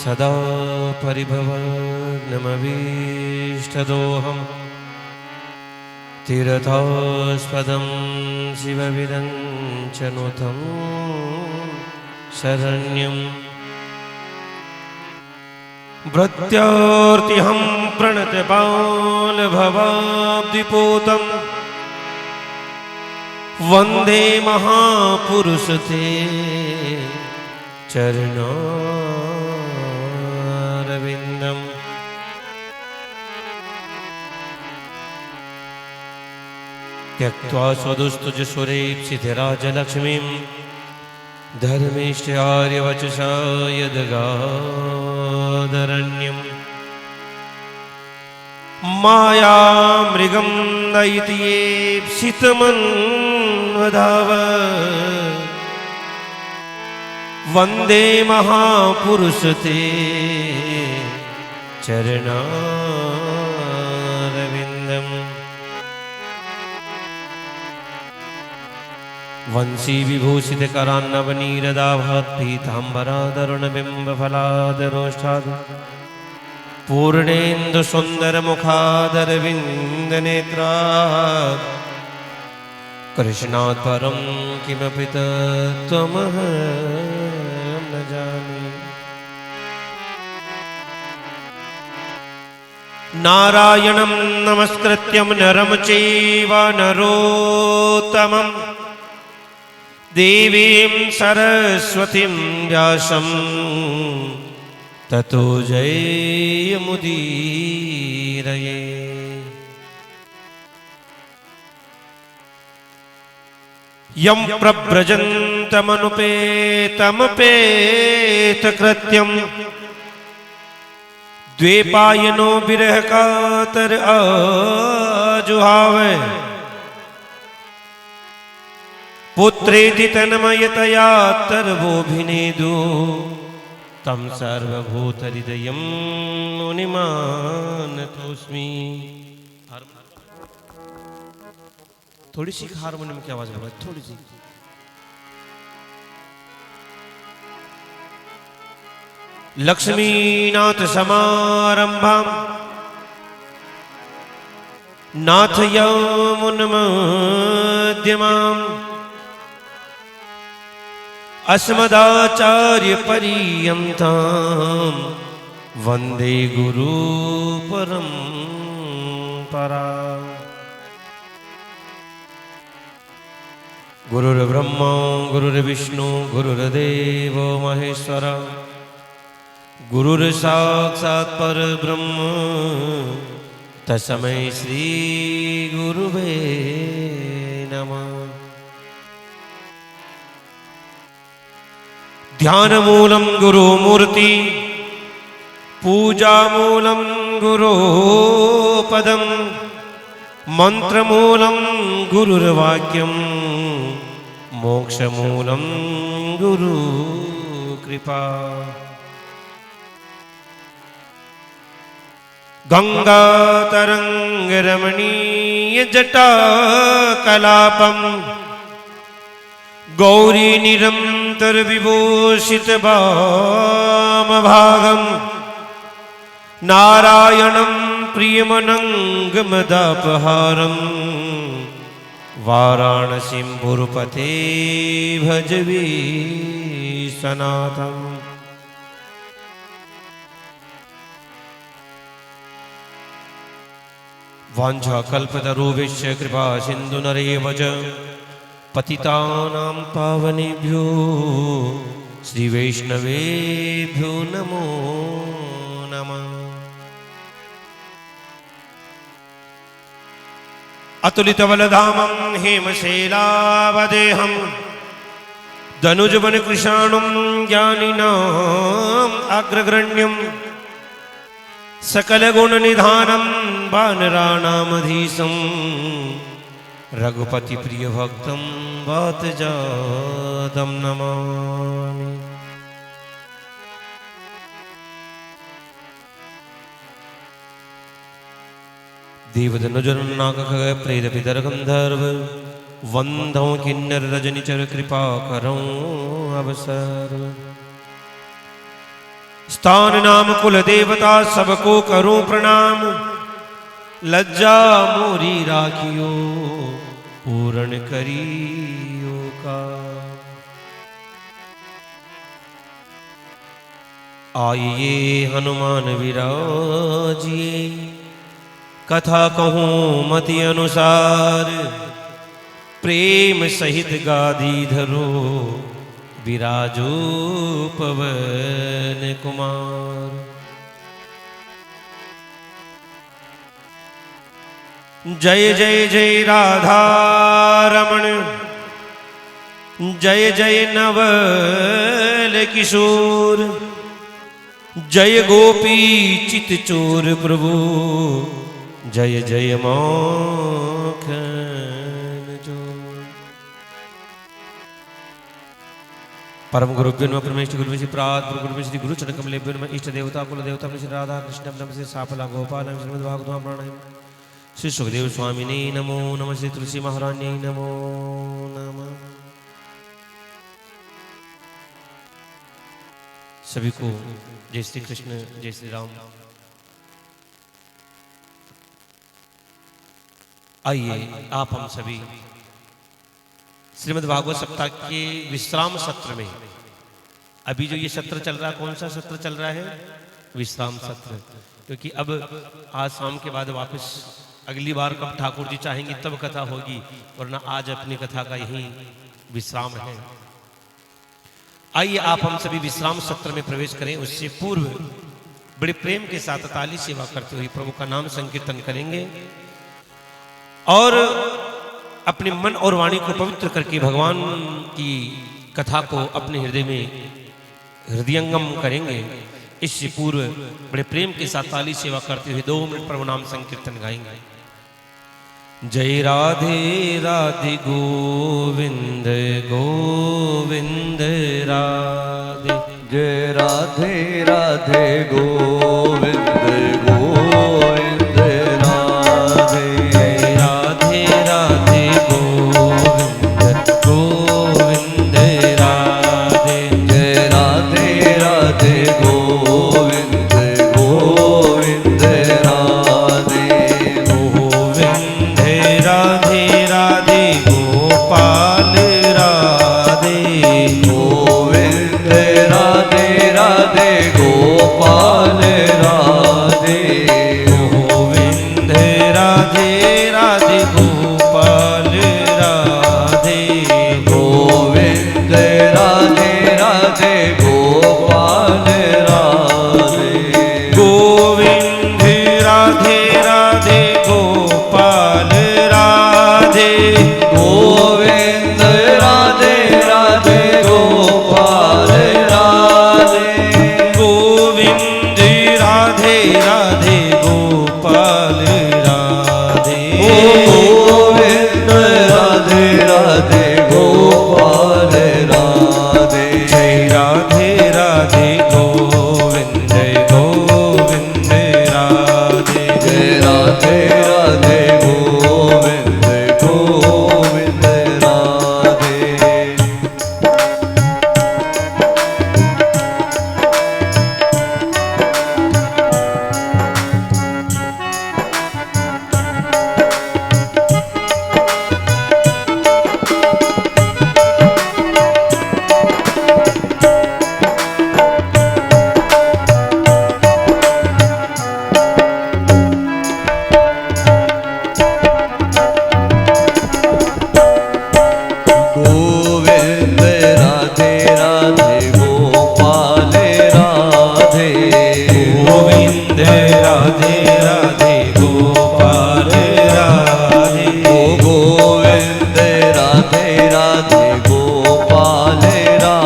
सदा परिभवग्नमभीष्टदोहम् तीर्थास्पदं शिवविरञ्चनुतं शरण्यं भृत्यार्तिहं प्रणतपालभवाब्धिपूतं वन्दे महापुरुष ते चरणारविन्दम्। त्यक्त्वा स्वदुस्तुजसुरेप्सितराजलक्ष्मीं धर्मेष्ट्यार्यवचसा यदगादरण्यम् मायामृगं दैत्येप्सितमन्वधाव वन्दे महापुरुष ते चरणारविन्दम्। वंशी विभूषित करान्नवनीरदाभात् पीताम्बरादरुणबिम्बफलादरोष्ठाद् पूर्णेन्दु सुन्दरमुखादरविन्दनेत्रात् कृष्णात् परं किमपि तत्त्वमहं न जाने। नारायणं नमस्कृत्यं नरं चैव नरोत्तमम् देवीं सरस्वतीं व्यासं ततो जयमुदीरये। यं प्रव्रजन्तमनुपेतमपेतकृत्यं द्वैपायनो विरहकातर आजुहावे पुत्रेति तन्मयतया तर्वोऽभिनेदु तं सर्वभूतहृदयं मुनिमानतोऽस्मि। थोड़ी सी हारमोनियम की आवाज है, थोड़ी सी। लक्ष्मीनाथ समारंभां नाथ यमुनमध्यमाम् अस्मदाचार्य पर्यन्तां वन्दे गुरु परम्परा। गुरुर्ब्रह्मा गुरुर्विष्णु गुरुर्देव महेश्वर गुरुर्साक्षात् परब्रह्म तस्मै श्री गुरुवे नमः। ध्यानमूलं गुरुमूर्ति पूजामूलं गुरुपदं मंत्रमूलं गुरुर्वाक्यं मोक्षमूलं गुरुकृपा। गंगातरंगरमणीयजटाकलापं गौरी निरंतर विभूषित वामभागं नारायणं प्रियमनंगमदापहारं वाराणसीं पुरपते भज विश्वनाथम्। वाञ्छाकल्पतरुभ्यश्च कृपा सिन्धुनरेव च पतितानां पावनेभ्यो श्रीवैष्णवेभ्यो नमो नमः। अतुलितबलधामं हेमशैलावदेहं धनुजवनकृशाणुं ज्ञानिनाम् अग्रगण्यं सकलगुणनिधानं वानराणामधीशं रघुपति प्रिय भक्तं वातजातं नमामि। देवदनुजनागप्रेतपितरगन्धर्व वन्दौ किन्नर रजनिचर कृपाकरौ अवसर स्थान नाम कुल देवता सबको करूं प्रणाम, लज्जा मोरी राखियो पूर्ण करियो का। आइए हनुमान विराजिए, कथा कहूँ मति अनुसार, प्रेम सहित गादी धरो विराजो पवन कुमार। जय जय जय राधा रमण, जय जय नवल किशोर, जय गोपी चित चोर प्रभु, जय जय माखन चोर। परम गुरुभ्यो नमः, परमेश्वर गुरु श्री प्रात गुरु श्री गुरु चरण कमलेभ्यो नमः। इष्ट देवता कुल देवता श्री राधा कृष्ण नम श्री साफला गोपाल श्रीमद् भागवत प्राणायाम। श्री सुखदेव स्वामिने नमो नमः। श्री तुलसी महारानी नमो नमः। सभी को जय श्री कृष्ण, जय श्री राम। आइए आप हम सभी श्रीमद् भागवत सप्ताह के विश्राम सत्र में, अभी जो ये सत्र चल रहा है, कौन सा सत्र चल रहा है? विश्राम सत्र। क्योंकि अब आज शाम के बाद वापस अगली बार कब ठाकुर जी चाहेंगे तब कथा होगी, वरना आज अपनी कथा का यही विश्राम है। आइए आप हम सभी विश्राम सत्र में प्रवेश करें। उससे पूर्व बड़े प्रेम के साथ ताली सेवा करते हुए प्रभु का नाम संकीर्तन करेंगे और अपने मन और वाणी को पवित्र करके भगवान की कथा को अपने हृदय में हृदयंगम करेंगे। इससे पूर्व बड़े प्रेम के साथ ताली सेवा करते हुए 2 मिनट प्रभु नाम संकीर्तन गाएंगे। जय राधे राधे गोविंद गोविंद राधे, जय राधे राधे गोविंद गोविंद राधे, जय राधे राधे गोविंद गोविंद राधे, जय राधे राधे गोविंद गोविंद राधे, गोविंद राधे राधे गोपाल राधे, गोविंद राधे राधे गोपाल राधे, गोविंद राधे राधे गोपाल राधे, गोविंद राधे राधे गोपाल राधे, गोविंद राधे राधे गोपाल राधे, गोविंद राधे राधे गोपाल राधे, गोविंद राधे राधे गोपाल राधे, गोविंद राधे राधे गोपाल राधे, जय राधे राधे गोविंद गोविंद राधे, जय राधे राधे गोविंद गोविंद राधे। गोविंद राधे राधे गोपाल राधे, गोविंद राधे राधे गोपाल राधे, गोविंद राधे राधे गोपाल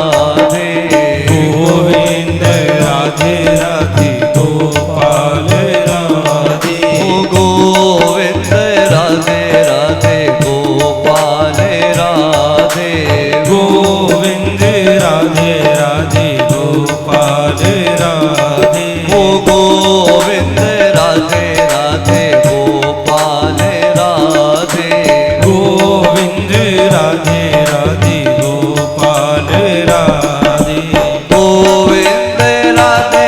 राधे, गोविंद राधे राधे गोपाल राधे, गोविंद राधे राधे गोपाल राधे, गोविंद राधे राधे गोपाल राधे, गोविंद राधे राधे गोपाल राधे, गोविंद राधे राधे गोपाल राधे, गोविंद राधे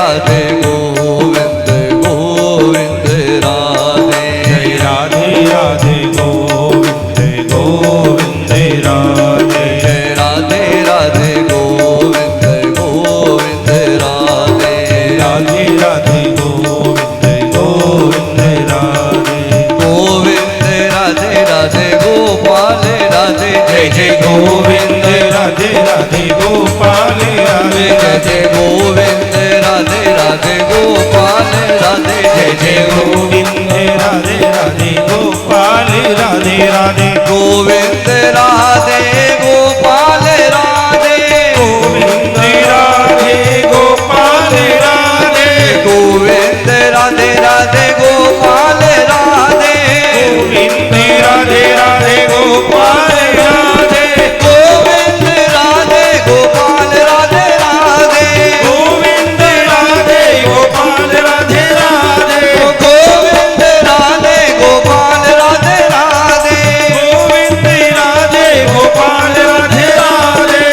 राधे गोविंद गोविंद राधे जय राधे राधे गोविंद गोविंद राधे जय राधे राधे गोविंद गोविंद राधे राधे राधे गोविंद गोविंद राधे गोविंद राधे राधे गोपाल राधे जय जय गोविंद राधे राधे गोपाल राधे जय जय गोविंद राधे राधे गोपाल राधे जय जय गोविंद राधे राधे गोपाल राधे राधे गोविंद राधे गोपाल राधे गोविंद राधे गोपाल राधे गोविंद राधे राधे गोपाल राधे गोविंद राधे राधे गोपाल राधे गोविंद राधे गोपाल राधे राधे गोविंद राधे गोपाल राधे राधे गोविंद राधे गोपाल राधे राधे गोविंद राधे गोपाल राधे राधे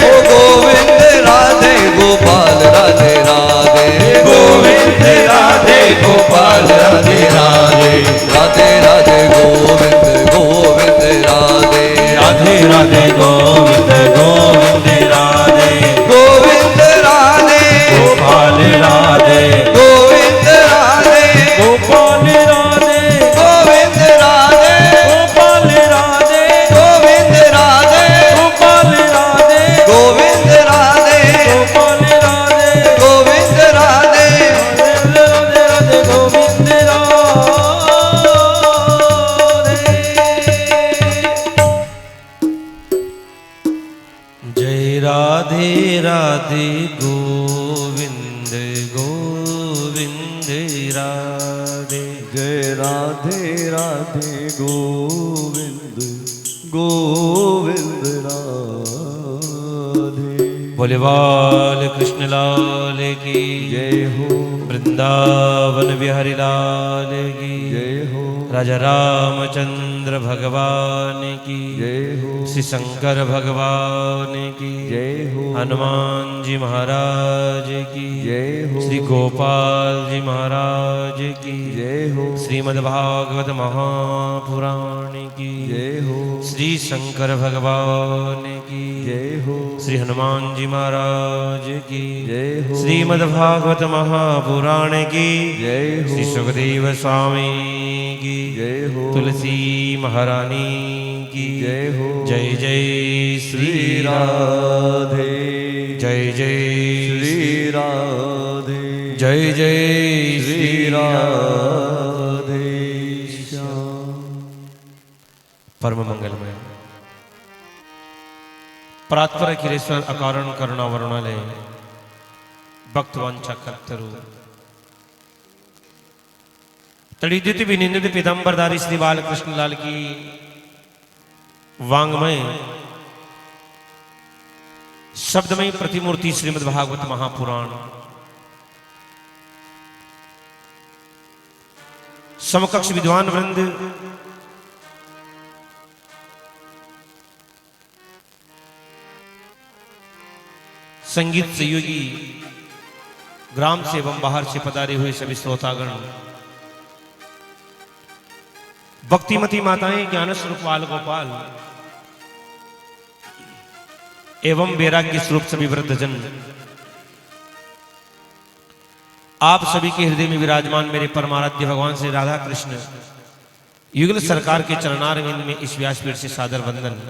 गोविंद राधे गोपाल राधे राधे गोविंद राधे गोपाल राधे राधे राधे राधे गोविंद गोविंद राधे राधे राधे गोविंद गोविंद राधे गोविंद राधे गोपाल राधे गोविंद राधे गोपाल राधे गोविंद राधे गोपाल राधे गोविंद राधे गोपाल राधे गोविंद राधे गोपाल राधे गोविंद राधे राधे राधे गोविंद राधे जय राधे राधे गोविंद गोविंद राधे जय राधे राधे गोविंद गोविंद राधे बोले बाल कृष्ण लाल की जय हो वृंदावन बिहारी लाल की जय हो राजा रामचंद्र भगवान की जय हो श्री शंकर भगवान की जय हो हनुमान जी महाराज की जय हो श्री गोपाल जी महाराज की जय हो श्रीमद्भागवत महापुराण की जय हो श्री शंकर भगवान की जय हो श्री हनुमान जी महाराज की जय हो श्रीमद्भागवत महापुराण की जय हो श्री सुखदेव स्वामी की जय हो तुलसी महारानी की जय हो जय जय श्री श्री राम राधे जय जय श्री राधे जय जय श्री राधे श्याम परम मंगलमय परात्पर अखिलेश्वर अकारण करुणा वरुणालय भक्तवांछा कत्तरु तड़िद्युत विनिंदित पीतांबरधारी श्री बाल कृष्ण लाल की वांग्मय शब्दमय प्रतिमूर्ति श्रीमद् भागवत महापुराण समकक्ष विद्वान वृंद संगीत सहयोगी ग्राम से एवं बाहर से पधारे हुए सभी श्रोतागण भक्तिमती माताएं ज्ञान स्वरूप बाल गोपाल एवं वैराग्य स्वरूप सभी वृद्धजन आप सभी के हृदय में विराजमान मेरे परमाराध्य भगवान श्री राधा कृष्ण युगल सरकार के चरणारविंद में इस व्यासपीठ से सादर वंदन।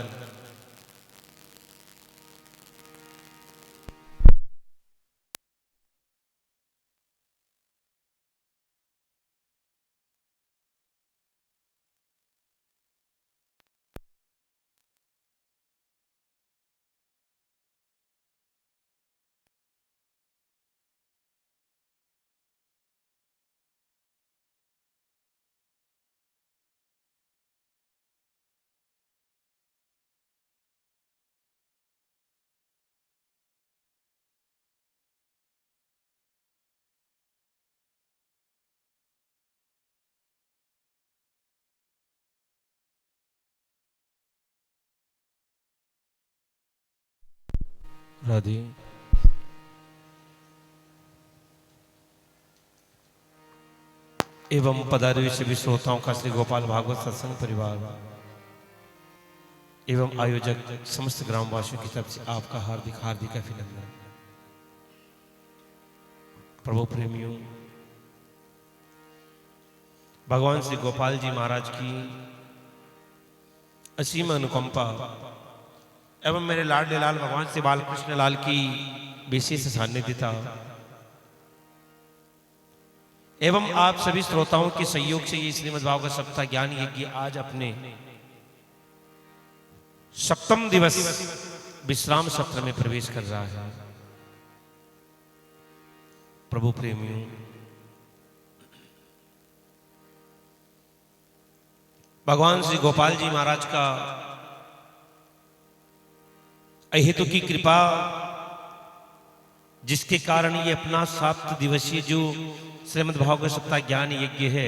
राधे एवं पधारे सभी श्रोताओं का श्री गोपाल भागवत सत्संग परिवार एवं आयोजक समस्त ग्रामवासियों की तरफ से आपका हार्दिक हार्दिक अभिनंदन। प्रभु प्रेमियों, भगवान श्री गोपाल जी महाराज की असीम अनुकंपा एवं मेरे लाडले लाल भगवान श्री बालकृष्ण लाल की विशेष सान्निध्यता एवं आप सभी श्रोताओं के सहयोग से ये श्रीमद्भागवत सप्ताह ज्ञान यज्ञ आज अपने सप्तम दिवस विश्राम सत्र में प्रवेश कर रहा है। प्रभु प्रेमियों, भगवान श्री गोपाल जी महाराज का अहेतु की कृपा, जिसके कारण ये अपना 7 दिवसीय जो श्रीमद् भागवत सप्ताह ज्ञान यज्ञ है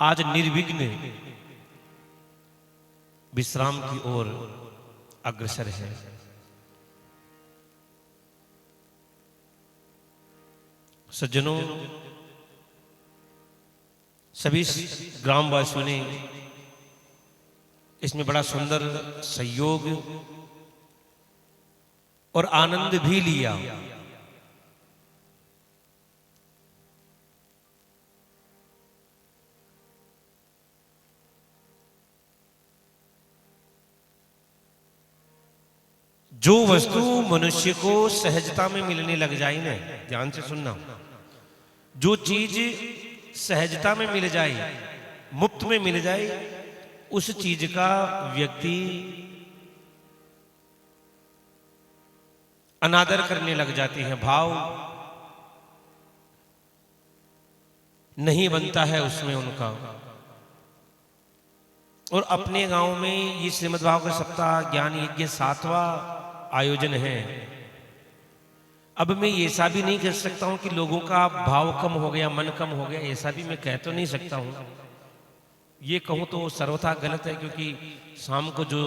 आज निर्विघ्न विश्राम की ओर अग्रसर है। सज्जनों, सभी ग्रामवासियों ने इसमें बड़ा सुंदर सहयोग और आनंद भी लिया। जो वस्तु मनुष्य को सहजता में मिलने लग जाए ना, ध्यान से सुनना, जो चीज सहजता में मिल जाए, मुफ्त में मिल जाए, उस चीज का व्यक्ति अनादर करने लग जाते हैं, भाव नहीं बनता है उसमें उनका। और अपने गांव में ये श्रीमद् भागवत सप्ताह ज्ञान यज्ञ 7वां आयोजन है। अब मैं ऐसा भी नहीं कह सकता हूं कि लोगों का भाव कम हो गया, मन कम हो गया, ऐसा भी मैं कह तो नहीं सकता हूं। ये कहूं तो सर्वथा गलत है, क्योंकि शाम को जो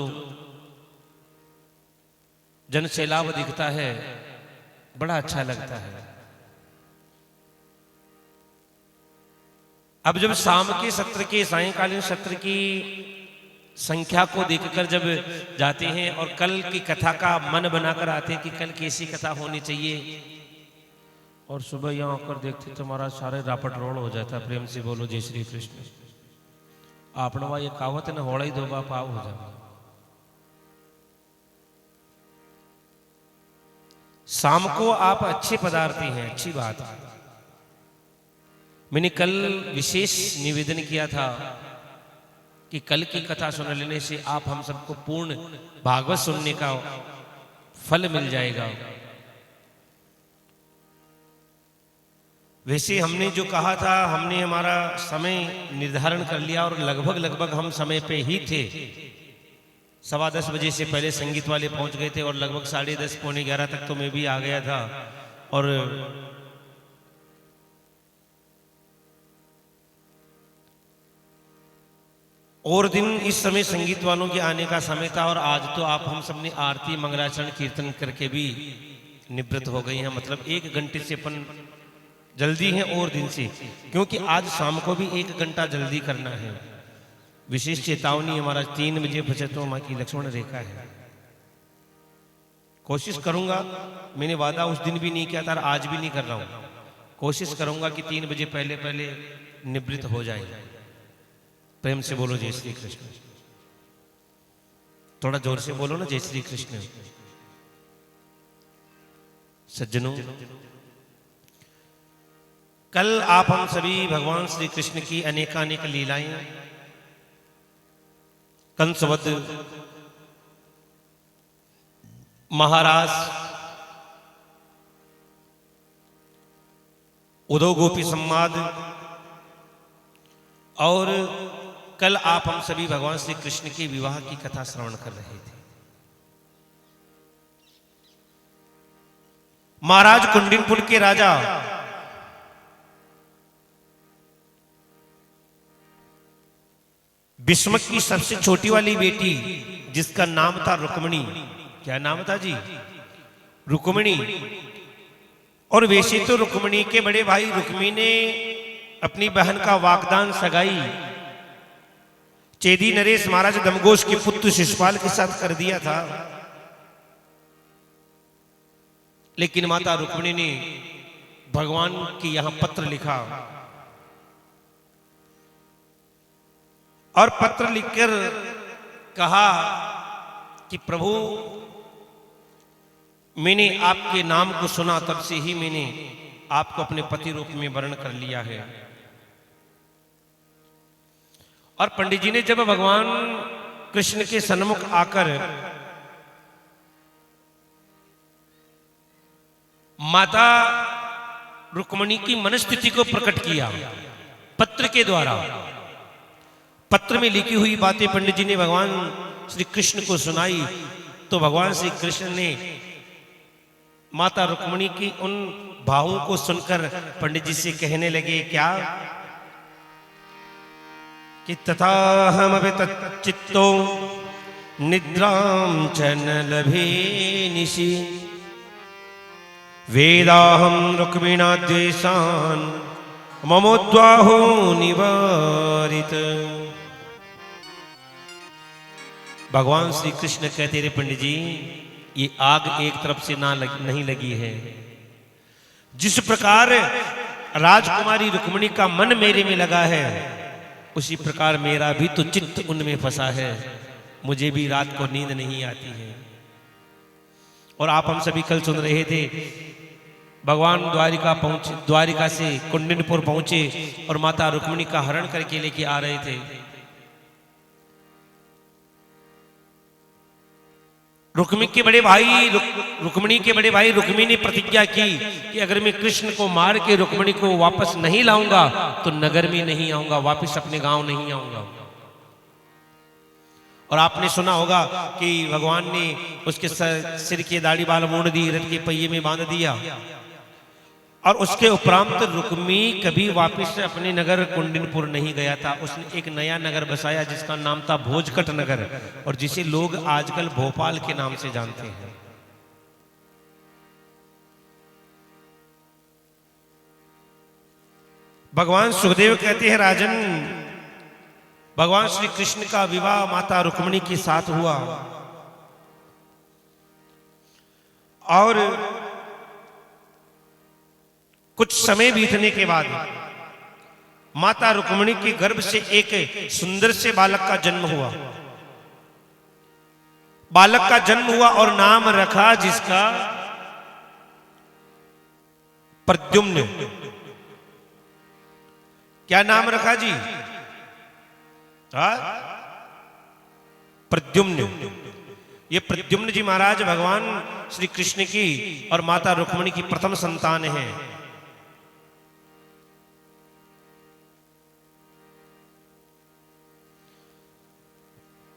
जन सैलाब दिखता है बड़ा अच्छा लगता है। अब जब शाम के सत्र के, सायंकालीन सत्र की संख्या को देखकर जब जाते हैं और कल की कथा का मन बनाकर आते हैं कि कल कैसी कथा होनी चाहिए, और सुबह यहां आकर देखते तो हमारा सारे रापट रोल हो जाता। प्रेम से बोलो जय श्री कृष्ण। आपने ये कहावत न होड़ा ही दो बाप आओ हो जाए। शाम को आप अच्छे पदार्थी हैं, अच्छी बात है। मैंने कल विशेष निवेदन किया था कि कल की कथा सुन लेने से आप हम सबको पूर्ण भागवत सुनने का फल मिल जाएगा। वैसे हमने जो कहा था, हमने हमारा समय निर्धारण कर लिया और लगभग हम समय पे ही थे। 10:15 बजे से पहले संगीत वाले पहुंच गए थे और लगभग 10:30 पौने 11 तक तो मैं भी आ गया था। और दिन इस समय संगीत वालों के आने का समय था, और आज तो आप हम सब ने आरती मंगलाचरण कीर्तन करके भी निवृत्त हो गए हैं। मतलब 1 घंटे से अपन जल्दी हैं और दिन से, क्योंकि आज शाम को भी 1 घंटा जल्दी करना है। विशेष चेतावनी हमारा 3 बजे बचतों माँ की लक्ष्मण रेखा है। कोशिश करूंगा, मैंने वादा उस दिन भी नहीं किया था और आज भी नहीं कर रहा हूं। कोशिश करूंगा कि 3 बजे पहले निवृत्त हो जाए। प्रेम से बोलो जय श्री कृष्ण। थोड़ा जोर से बोलो ना, जय श्री कृष्ण। सज्जनों, कल आप हम सभी भगवान श्री कृष्ण की अनेकानेक लीलाएं, कंसवध, महाराज, उद्धव गोपी संवाद, और कल आप हम सभी भगवान श्री कृष्ण के विवाह की कथा श्रवण कर रहे थे। महाराज कुंडिनपुर के राजा भीष्मक की सबसे छोटी वाली बेटी, जिसका नाम था रुक्मिणी, क्या नाम था जी? रुक्मिणी। और वैसे तो रुक्मिणी के बड़े भाई रुक्मी ने अपनी बहन का वागदान सगाई चेदी नरेश महाराज दमघोष के पुत्र शिशुपाल के साथ कर दिया था, लेकिन माता रुक्मिणी ने भगवान की यहां पत्र लिखा और पत्र लिखकर कहा कि प्रभु, मैंने आपके नाम को सुना, तब से ही मैंने आपको अपने पति रूप में वर्ण कर लिया है। और पंडित जी ने जब भगवान कृष्ण के सन्मुख आकर माता रुक्मिणी की मनस्थिति को प्रकट किया पत्र के द्वारा, पत्र में लिखी हुई बातें पंडित जी ने भगवान श्री कृष्ण को सुनाई, तो भगवान श्री कृष्ण ने माता रुक्मिणी की उन भावों को सुनकर पंडित जी से कहने लगे क्या कि तथा हम तच्चित्तो निद्राम च न लभे निशि वेदाहम रुक्मिणा द्वेषान ममोद्वाहो निवारित। भगवान श्री कृष्ण कहते रे पंडित जी, ये आग एक तरफ से नहीं लगी है। जिस प्रकार राजकुमारी रुक्मिणी का मन मेरे में लगा है, उसी प्रकार मेरा भी तो चित्त उनमें फंसा है। मुझे भी रात को नींद नहीं आती है। और आप हम सभी कल सुन रहे थे, भगवान द्वारिका से कुंडिनपुर पहुंचे और माता रुक्मिणी का हरण करके लेके आ रहे थे। रुक्मिणी के बड़े भाई रुक्मिणी ने प्रतिज्ञा की कि अगर मैं कृष्ण को मार के रुक्मिणी को वापस नहीं लाऊंगा तो नगर में नहीं आऊंगा, वापस अपने गांव नहीं आऊंगा। और आपने सुना होगा कि भगवान ने उसके सिर के दाढ़ी बाल मोड़ दी, रथ के पहिए में बांध दिया, और उसके उपरांत रुक्मी कभी वापस अपने नगर कुंडिनपुर नहीं गया था। उसने एक नया नगर बसाया जिसका नाम था भोजकट नगर, और जिसे लोग आजकल भोपाल के नाम से जानते हैं। भगवान सुखदेव कहते हैं, राजन, भगवान श्री कृष्ण का विवाह माता रुक्मिणी के साथ हुआ और कुछ समय बीतने के बाद माता रुक्मिणी के गर्भ से एक सुंदर से बालक का जन्म हुआ। बालक का जन्म हुआ और नाम रखा जिसका प्रद्युम्न। क्या नाम रखा जी? प्रद्युम्न। ये प्रद्युम्न जी महाराज भगवान श्री कृष्ण की और माता रुक्मिणी की प्रथम संतान है।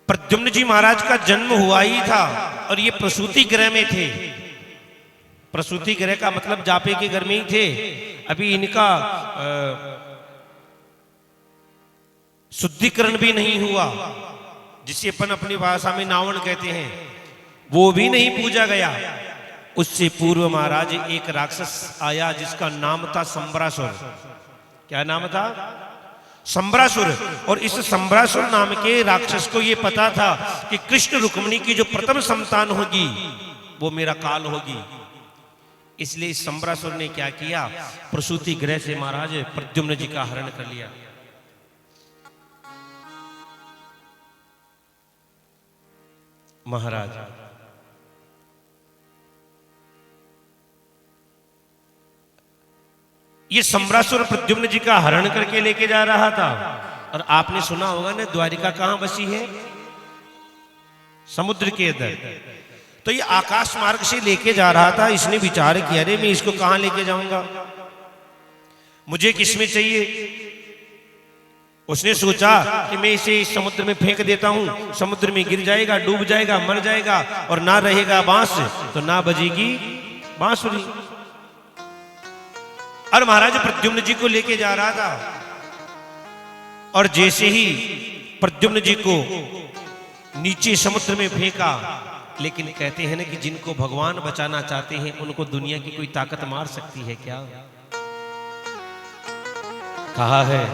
प्रद्युम्न जी महाराज का जन्म हुआ ही था और ये प्रसूति गृह में थे। प्रसूति गृह का मतलब जापे के घर में ही थे। अभी इनका शुद्धिकरण भी नहीं हुआ, जिसे अपन अपनी भाषा में नावण कहते हैं, वो भी नहीं पूजा गया। उससे पूर्व महाराज एक राक्षस आया जिसका नाम था संबरासुर। क्या नाम था? संबरासुर। और इस संबरासुर नाम के राक्षस को यह पता था कि कृष्ण रुक्मिणी की जो प्रथम संतान होगी वो मेरा काल होगी। इसलिए इस संबरासुर ने क्या किया, प्रसूति गृह से महाराज प्रद्युम्न जी का हरण कर लिया। महाराज ये संबरासुर प्रद्युम्न जी का हरण करके लेके जा रहा था। और आपने सुना होगा ना, द्वारिका कहां बसी है? समुद्र के अंदर। तो ये आकाश मार्ग से लेके जा रहा था। इसने विचार किया, अरे मैं इसको कहां लेके जाऊंगा, मुझे किसमें चाहिए। उसने सोचा कि मैं इसे इस समुद्र में फेंक देता हूं, समुद्र में गिर जाएगा, डूब जाएगा, मर जाएगा, और ना रहेगा बांस तो ना बजेगी बांसुरी। और महाराज प्रद्युम्न जी को लेके जा रहा था, और जैसे ही प्रद्युम्न जी को नीचे समुद्र में फेंका, लेकिन कहते हैं ना कि जिनको भगवान बचाना चाहते हैं उनको दुनिया की कोई ताकत मार सकती है क्या? कहा है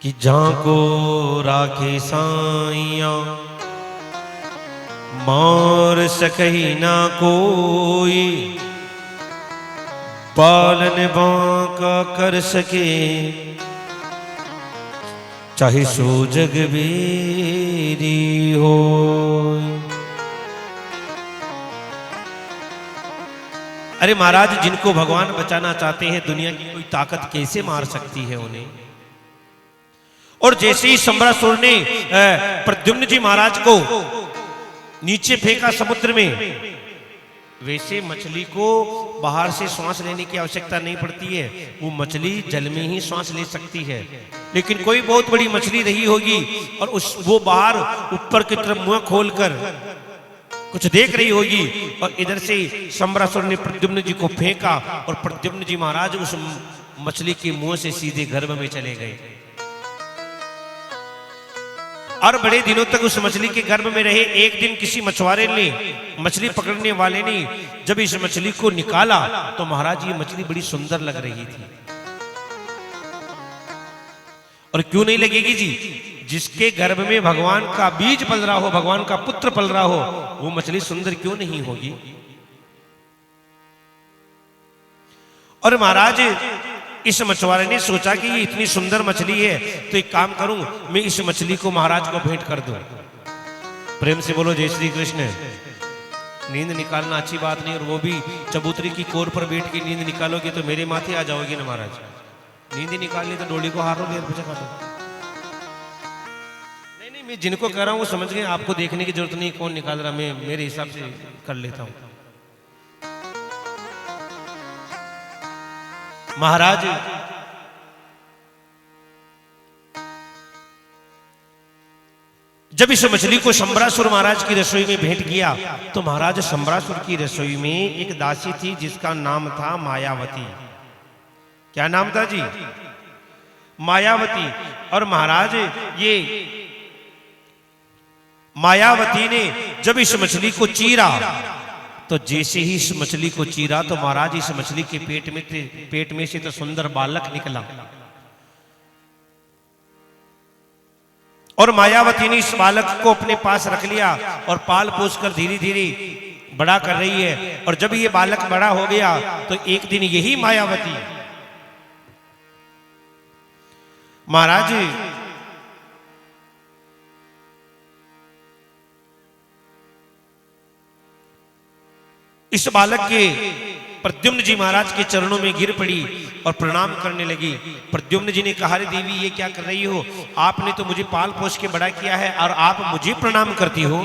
कि जाको राखे साइया मार सकही ना कोई, पालन बांका कर सके चाहे सो जग बेरी हो। अरे महाराज, जिनको भगवान बचाना चाहते हैं दुनिया की कोई ताकत कैसे मार सकती है उन्हें। और जैसे ही सम्रासुर ने प्रद्युम्न जी महाराज को नीचे फेंका समुद्र में, वैसे मछली को बाहर से श्वास लेने की आवश्यकता नहीं पड़ती है, वो मछली जल में ही श्वास ले सकती है। लेकिन कोई बहुत बड़ी मछली रही होगी और वो बाहर ऊपर की तरफ मुंह खोलकर कुछ देख रही होगी, और इधर से सम्रासुर ने प्रद्युम्न जी को फेंका और प्रद्युम्न जी महाराज उस मछली के मुंह से सीधे गर्भ में चले गए और बड़े दिनों तक उस मछली के गर्भ में रहे। एक दिन किसी मछुआरे ने, मछली पकड़ने वाले ने जब इस मछली को निकाला तो महाराज ये मछली बड़ी सुंदर लग रही थी। और क्यों नहीं लगेगी जी, जिसके गर्भ में भगवान का बीज पल रहा हो, भगवान का पुत्र पल रहा हो, वो मछली सुंदर क्यों नहीं होगी। और महाराज इस मछुआरे ने सोचा कि ये इतनी सुंदर मछली है तो एक काम करूं, मैं इस मछली को महाराज को भेंट कर दूं। प्रेम से बोलो जय श्री कृष्ण। नींद निकालना अच्छी बात नहीं, और वो भी चबूतरी की कोर पर बैठ के नींद निकालोगे तो मेरे माथे आ जाओगे ना महाराज। नींद ही निकाल ली तो डोली को हारो लेर पीछे काटो। नहीं, मैं जिनको कह रहा हूं वो समझ गए, आपको देखने की जरूरत नहीं कौन निकाल रहा, मैं मेरे हिसाब से कर लेता हूं। महाराज जब इस मछली को सम्रासुर महाराज की रसोई में भेंट किया तो महाराज सम्रासुर की रसोई में एक दासी थी जिसका नाम था मायावती। क्या नाम था जी? मायावती। और महाराज ये मायावती ने जब इस मछली को चीरा तो जैसे ही इस मछली को चीरा तो महाराज इस मछली के पेट में से तो सुंदर बालक निकला। और मायावती ने इस बालक को अपने पास रख लिया और पाल पोस कर धीरे धीरे बड़ा कर रही है। और जब ये बालक बड़ा हो गया तो एक दिन यही मायावती महाराज इस बालक के प्रद्युम्न जी महाराज के चरणों में गिर पड़ी और प्रणाम करने लगी। प्रद्युम्न जी ने कहा, रे देवी ये क्या कर रही हो, आपने तो मुझे पाल पोस के बड़ा किया है और आप मुझे प्रणाम करती हो।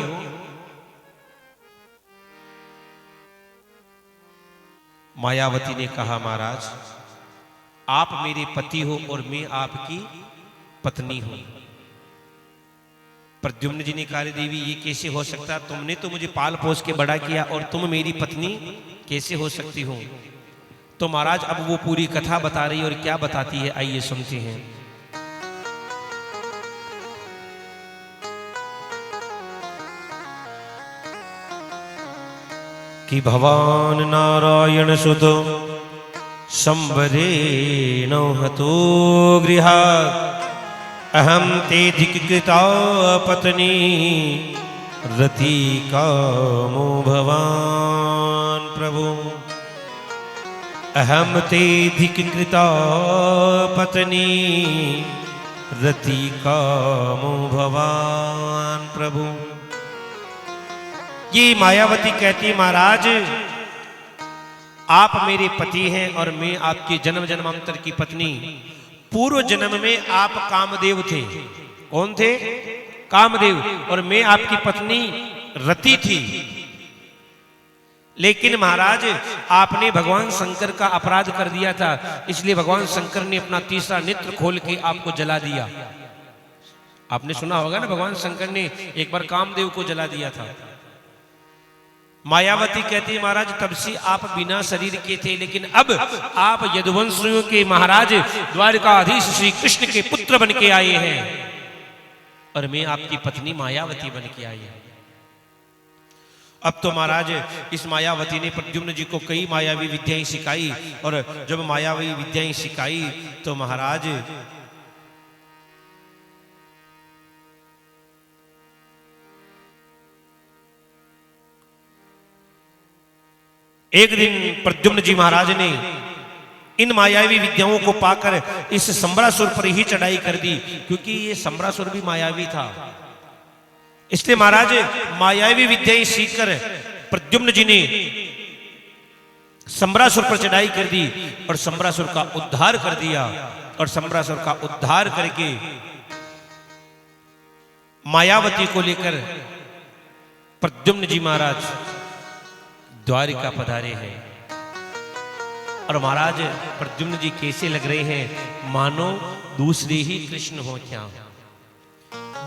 मायावती ने कहा, महाराज आप मेरे पति हो और मैं आपकी पत्नी हूं। प्रद्युम्न जी ने कहा, देवी ये कैसे हो सकता, तुमने तो मुझे पाल पोस के बड़ा किया और तुम मेरी पत्नी कैसे हो सकती हो। तो महाराज अब वो पूरी कथा बता रही है और क्या बताती है आइए सुनते हैं। कि भवान नारायण सुत संवरे नौहतो गृहात् अहम तेधिकृता पत्नी रति कामो भवान प्रभु। अहम तेधिकृता पत्नी रति कामो भवान प्रभु। ये मायावती कहती, महाराज आप मेरे पति हैं और मैं आपकी जन्म जन्मांतर की पत्नी। पूर्व जन्म में आप कामदेव थे। कौन थे? कामदेव। और मैं आपकी पत्नी रति थी। लेकिन महाराज आपने भगवान शंकर का अपराध कर दिया था, इसलिए भगवान शंकर ने अपना तीसरा नेत्र खोल के आपको जला दिया। आपने सुना होगा ना, भगवान शंकर ने एक बार कामदेव को जला दिया था। मायावती कहती, महाराज तब से आप बिना शरीर के थे, लेकिन अब आप यदुवंशियों के महाराज द्वारकाधीश श्री कृष्ण के पुत्र बन के आए हैं और मैं आपकी पत्नी मायावती बन के आई हूं। अब तो महाराज इस मायावती ने प्रद्युम्न जी को कई मायावी विद्याएं सिखाई, और जब मायावी विद्याएं सिखाई तो महाराज एक दिन प्रद्युम्न जी महाराज ने इन मायावी विद्याओं को पाकर इस संबरासुर पर ही चढ़ाई कर दी, क्योंकि ये संबरासुर भी मायावी था। इसलिए महाराज मायावी विद्याएं सीखकर प्रद्युम्न जी ने संबरासुर पर चढ़ाई कर दी और संबरासुर का उद्धार कर दिया। और संबरासुर का उद्धार करके मायावती को लेकर प्रद्युम्न जी महाराज द्वारिका पधारे हैं। और महाराज प्रद्युम्न जी कैसे लग रहे हैं, मानो दूसरे ही कृष्ण हो क्या,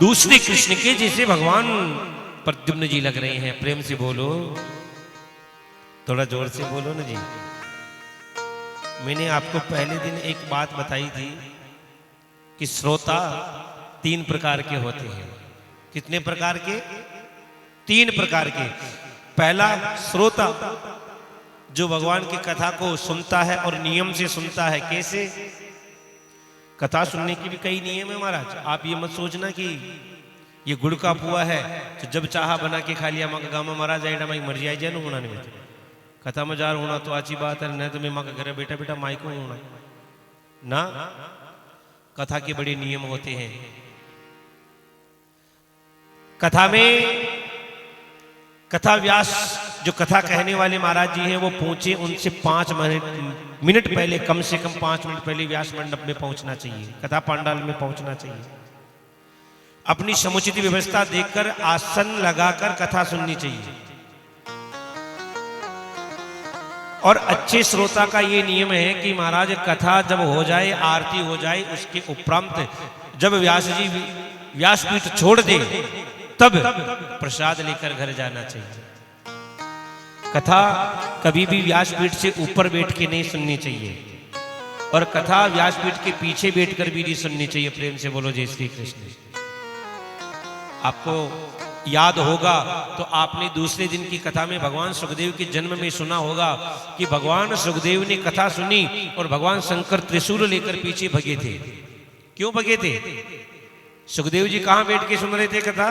दूसरे कृष्ण के जैसे भगवान प्रद्युम्न जी लग रहे हैं। प्रेम से बोलो, थोड़ा जोर से बोलो ना जी। मैंने आपको पहले दिन एक बात बताई थी कि श्रोता 3 प्रकार के होते हैं। कितने प्रकार के? 3 प्रकार के। पहला श्रोता जो भगवान की कथा को सुनता है और नियम से सुनता है। कैसे? कथा सुनने की भी कई नियम है महाराज। आप ये मत सोचना कि ये गुड़ का पुआ है तो जब चाहा बना के खा लिया। माँ का गाँव में महाराज आईडा माई मर जाए जन होना नहीं, कथा में जार होना तो अच्छी बात है, नहीं तो मैं माँ का घर बेटा बेटा माई को होना ना। कथा के बड़े नियम होते हैं। कथा में कथा व्यास जो कथा कहने वाले महाराज जी हैं वो पहुंचे, उनसे 5 मिनट पहले, कम से कम 5 मिनट पहले व्यास मंडप में पहुंचना चाहिए, कथा पांडाल में पहुंचना चाहिए। अपनी समुचित व्यवस्था देखकर आसन लगाकर कथा सुननी चाहिए। और अच्छे श्रोता का ये नियम है कि महाराज कथा जब हो जाए, आरती हो जाए, उसके उपरांत जब व्यास जी व्यासपीठ छोड़ दे तब प्रसाद लेकर घर जाना चाहिए। कथा कभी भी व्यासपीठ से ऊपर बैठ के नहीं सुननी चाहिए, और कथा व्यासपीठ के पीछे बैठकर भी नहीं सुननी चाहिए। प्रेम से बोलो जय श्री कृष्ण। आपको याद होगा तो आपने दूसरे दिन की कथा में भगवान सुखदेव के जन्म में सुना होगा कि भगवान सुखदेव ने कथा सुनी और भगवान शंकर त्रिशूल लेकर पीछे भगे थे। क्यों भगे थे? सुखदेव जी कहां बैठ के सुन रहे थे कथा?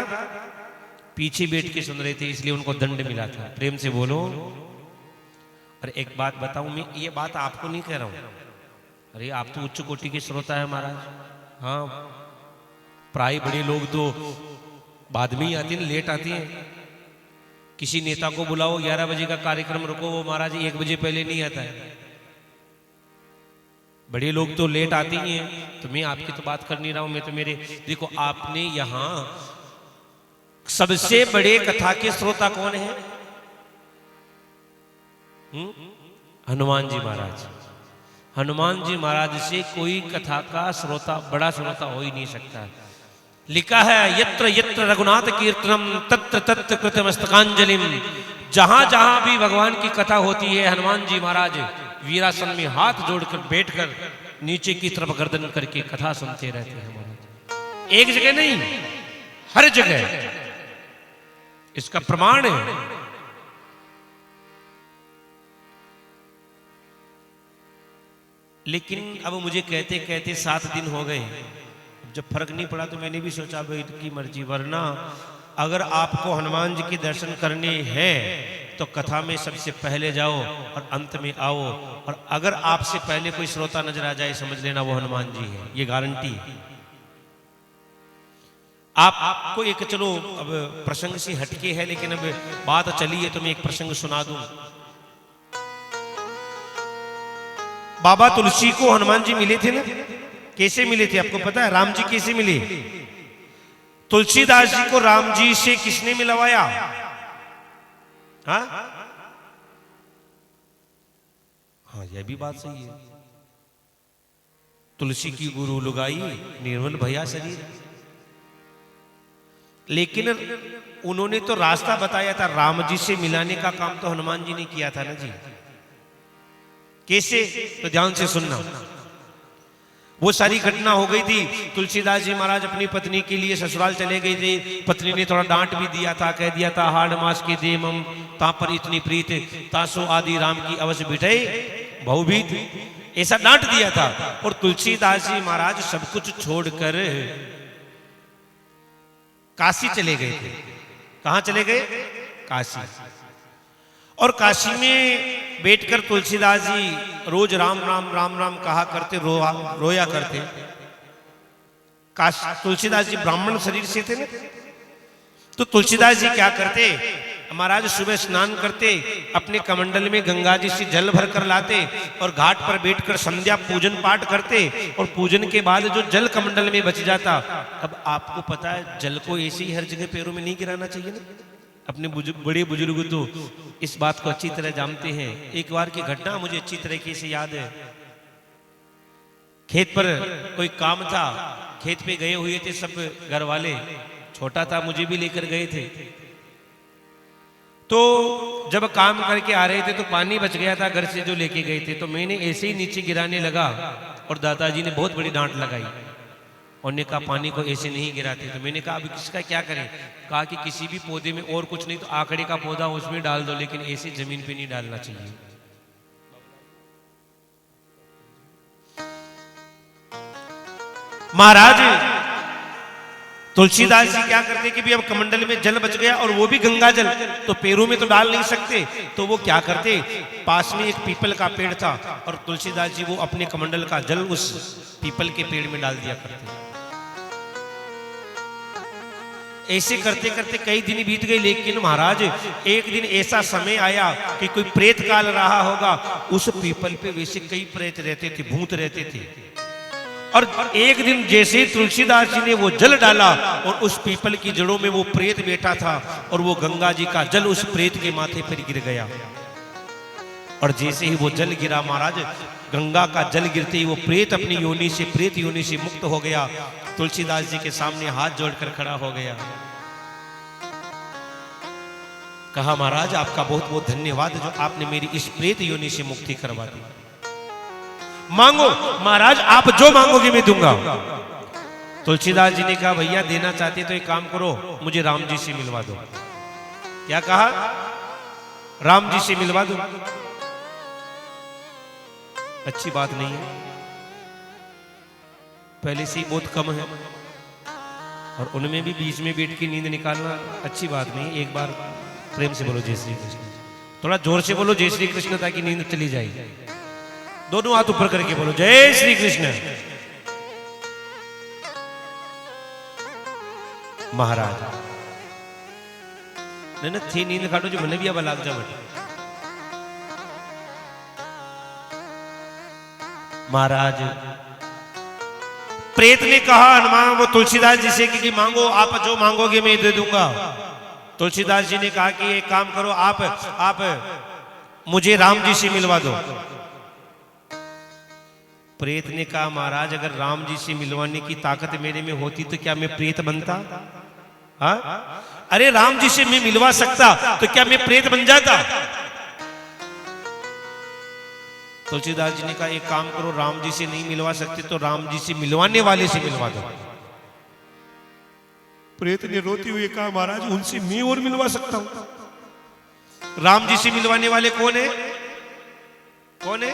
पीछे बैठ के सुन रहे थे, इसलिए उनको दंड मिला था। प्रेम से बोलो। और एक बात बताऊं, मैं ये बात आपको नहीं कह रहा हूं, अरे आप तो उच्च कोटि के श्रोता है महाराज। हाँ, प्राय बड़े लोग तो बाद में ही आते हैं, लेट आते हैं। किसी नेता को बुलाओ 11 बजे का कार्यक्रम रखो, वो महाराज 1 बजे पहले नहीं आता है। बड़े लोग तो लेट आते ही हैं। तो मैं आपकी तो बात कर नहीं रहा हूं, मैं तो मेरे देखो, आपने यहां सबसे बड़े कथा के श्रोता कौन है? हनुमान जी महाराज। हनुमान जी महाराज से कोई कथा का श्रोता, बड़ा श्रोता हो ही नहीं सकता। लिखा है यत्र यत्र रघुनाथ कीर्तनम तत्र तत्र कृतमस्तकांजलिम। जहां जहां भी भगवान की कथा होती है, हनुमान जी महाराज वीरासन में हाथ जोड़कर बैठकर नीचे की तरफ गर्दन करके कथा सुनते रहते हैं महाराज। एक जगह नहीं, हर जगह इसका प्रमाण है। लेकिन अब मुझे कहते कहते 7 दिन हो गए, जब फर्क नहीं पड़ा तो मैंने भी सोचा भाई इनकी मर्जी। वरना अगर आपको हनुमान जी के दर्शन करने हैं तो कथा में सबसे पहले जाओ और अंत में आओ। और अगर आपसे पहले कोई श्रोता नजर आ जाए, समझ लेना वो हनुमान जी है, ये गारंटी है। आपको एक, चलो अब प्रसंग से हटके है, लेकिन अब बात चली है तो मैं एक प्रसंग सुना दूं। बाबा तुलसी को हनुमान जी मिले थे ना, कैसे मिले थे आपको पता है? राम जी कैसे मिले? तुलसीदास जी को राम जी से किसने मिलवाया? हाँ, यह भी बात सही है। तुलसी की गुरु लुगाई निर्मल भया शरीर। लेकिन उन्होंने तो रास्ता बताया था, राम जी से मिलाने का काम तो हनुमान जी ने किया था ना जी। कैसे? तो ध्यान से सुनना। वो सारी घटना हो गई थी। तुलसीदास जी महाराज अपनी पत्नी के लिए ससुराल चले गए थे। पत्नी ने थोड़ा डांट भी दिया था, कह दिया था हाड़ मास के दे मम ता पर इतनी प्रीत तासो आदि राम की अवश्य बिठे बहुभीत, ऐसा डांट दिया था। और तुलसीदास जी महाराज सब कुछ छोड़कर काशी चले गए थे। कहां चले गए? काशी। और काशी में बैठकर तुलसीदास जी रोज राम राम राम राम कहा करते, रोया करते। तुलसीदास जी ब्राह्मण शरीर से थे ना, तो तुलसीदास जी क्या करते, महाराज सुबह स्नान करते, अपने कमंडल में गंगा जी से जल भर कर लाते और घाट पर बैठकर संध्या पूजन पाठ करते। और पूजन के बाद जो जल कमंडल में बच जाता, अब आपको पता है जल को ऐसे ही हर जगह पैरों में नहीं गिराना चाहिए ना। अपने बड़े बुजुर्ग तो इस बात को अच्छी तरह जानते हैं। एक बार की घटना मुझे अच्छी तरीके से याद है। खेत पर कोई काम था, खेत पे गए हुए थे सब घर वाले, छोटा था मुझे भी लेकर गए थे। तो जब काम करके आ रहे थे तो पानी बच गया था घर से जो लेके गए थे, तो मैंने ऐसे ही नीचे गिराने लगा और दादाजी ने बहुत बड़ी डांट लगाई। उन्होंने कहा पानी को ऐसे नहीं गिराते। तो मैंने कहा अभी किसका क्या करें? कहा कि किसी भी पौधे में और कुछ नहीं तो आकड़े का पौधा उसमें डाल दो, लेकिन ऐसे जमीन पे नहीं डालना चाहिए। महाराज तुलसीदास जी क्या करते कि भी अब कमंडल में जल बच गया और वो भी गंगा जल, तो पैरों में तो डाल नहीं सकते, तो वो क्या करते, पास में एक पीपल का पेड़ था और तुलसीदास जी वो अपने कमंडल का जल उस पीपल के पेड़ में डाल दिया करते। ऐसे करते करते कई दिन बीत गए, लेकिन महाराज एक दिन ऐसा समय आया कि कोई प्रेत काल रहा होगा। उस पीपल पे वैसे कई प्रेत रहते थे, भूत रहते थे। और एक दिन जैसे ही तुलसीदास जी ने वो जल डाला और उस पीपल की जड़ों में वो प्रेत बैठा था और वो गंगा जी का जल उस प्रेत के माथे पर गिर गया। और जैसे ही वो जल गिरा महाराज, गंगा का जल गिरते ही वो प्रेत अपनी योनि से, प्रेत योनि से मुक्त हो गया। तुलसीदास जी के सामने हाथ जोड़कर खड़ा हो गया। कहा महाराज आपका बहुत बहुत धन्यवाद जो आपने मेरी इस प्रेत योनि से मुक्ति करवा दी। मांगो महाराज, आप जो मांगोगे मैं दूंगा। तुलसीदास जी ने कहा भैया देना चाहते तो एक काम करो, मुझे राम जी से मिलवा दो। क्या कहा? राम जी से मिलवा दो। अच्छी बात नहीं है, पहले से ही बहुत कम है और उनमें भी बीच में बैठ के नींद निकालना अच्छी बात नहीं। एक बार प्रेम से बोलो जय श्री कृष्ण, थोड़ा जोर से बोलो जय श्री कृष्ण ताकि नींद चली जाए। दोनों हाथ ऊपर करके बोलो जय श्री कृष्ण। महाराज न थी नींद काटो जो मैंने भी अब लाग जा। महाराज प्रेत ने कहा हनुमान वो तुलसीदास जी से कि मांगो, आप जो मांगोगे मैं दे दूंगा। तुलसीदास जी ने कहा कि एक काम करो, आप मुझे राम जी से मिलवा दो। प्रेत ने कहा महाराज अगर राम जी से मिलवाने की ताकत मेरे में होती तो क्या मैं प्रेत बनता? हाँ? अरे राम जी से मैं मिलवा सकता तो क्या मैं प्रेत बन जाता? तुलसीदास जी ने कहा एक काम करो, राम जी से नहीं मिलवा सकते तो राम जी से मिलवाने वाले से मिलवा दो। प्रेत ने रोते हुए कहा महाराज उनसे मैं और मिलवा सकता हूं। राम जी से मिलवाने वाले कौन है? कौन है?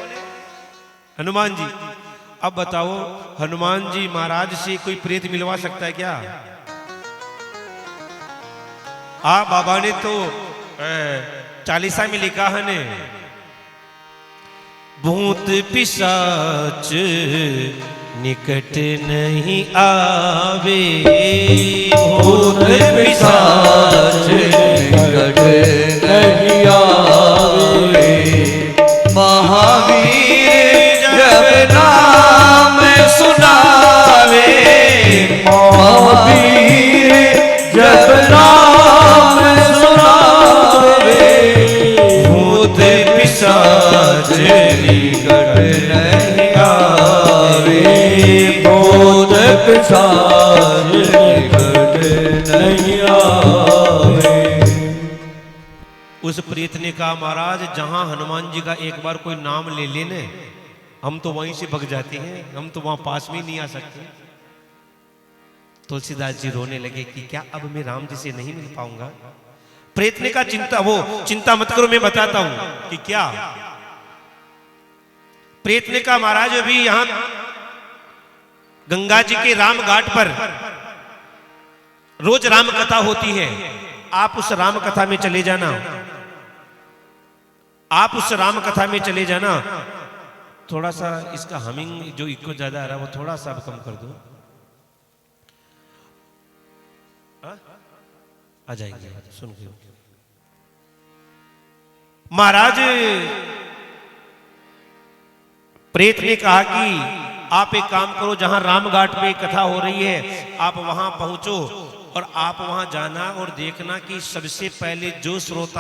हनुमान जी। अब बताओ हनुमान जी महाराज से कोई प्रेत मिलवा सकता है क्या? बाबा ने तो 40 में लिखा है ने, भूत पिशाच निकट नहीं आवे, भूत पिशाच निकट नहीं आवे। महावीर जब नाम सुनावे, महावीर जब नाम सुनावे, भूत पिशाच निकट नहीं आवे, भूत पिशाच निकट नहीं आवे। उस प्रेत ने कहा महाराज जहां हनुमान जी का एक बार कोई नाम ले लेने हम तो वहीं से भग जाते हैं, हम तो वहां पास में ही नहीं आ सकते। तुलसीदास जी रोने लगे कि क्या अब मैं राम जी से नहीं मिल पाऊंगा। प्रेत ने कहा चिंता मत करो, मैं बताता हूं कि क्या। प्रेत ने कहा महाराज अभी यहां गंगा जी के राम घाट पर रोज राम कथा होती है, आप उस राम कथा में चले जाना, आप उस राम कथा में चले जाना। थोड़ा सा इसका हमिंग जो इको ज्यादा आ रहा है वो थोड़ा सा कम कर दो, आ जाएंगे सुन के। महाराज प्रेत ने कहा कि आप एक काम करो, जहां रामघाट पे कथा हो रही है आप वहां पहुंचो और आप वहां जाना और देखना कि सबसे पहले जो श्रोता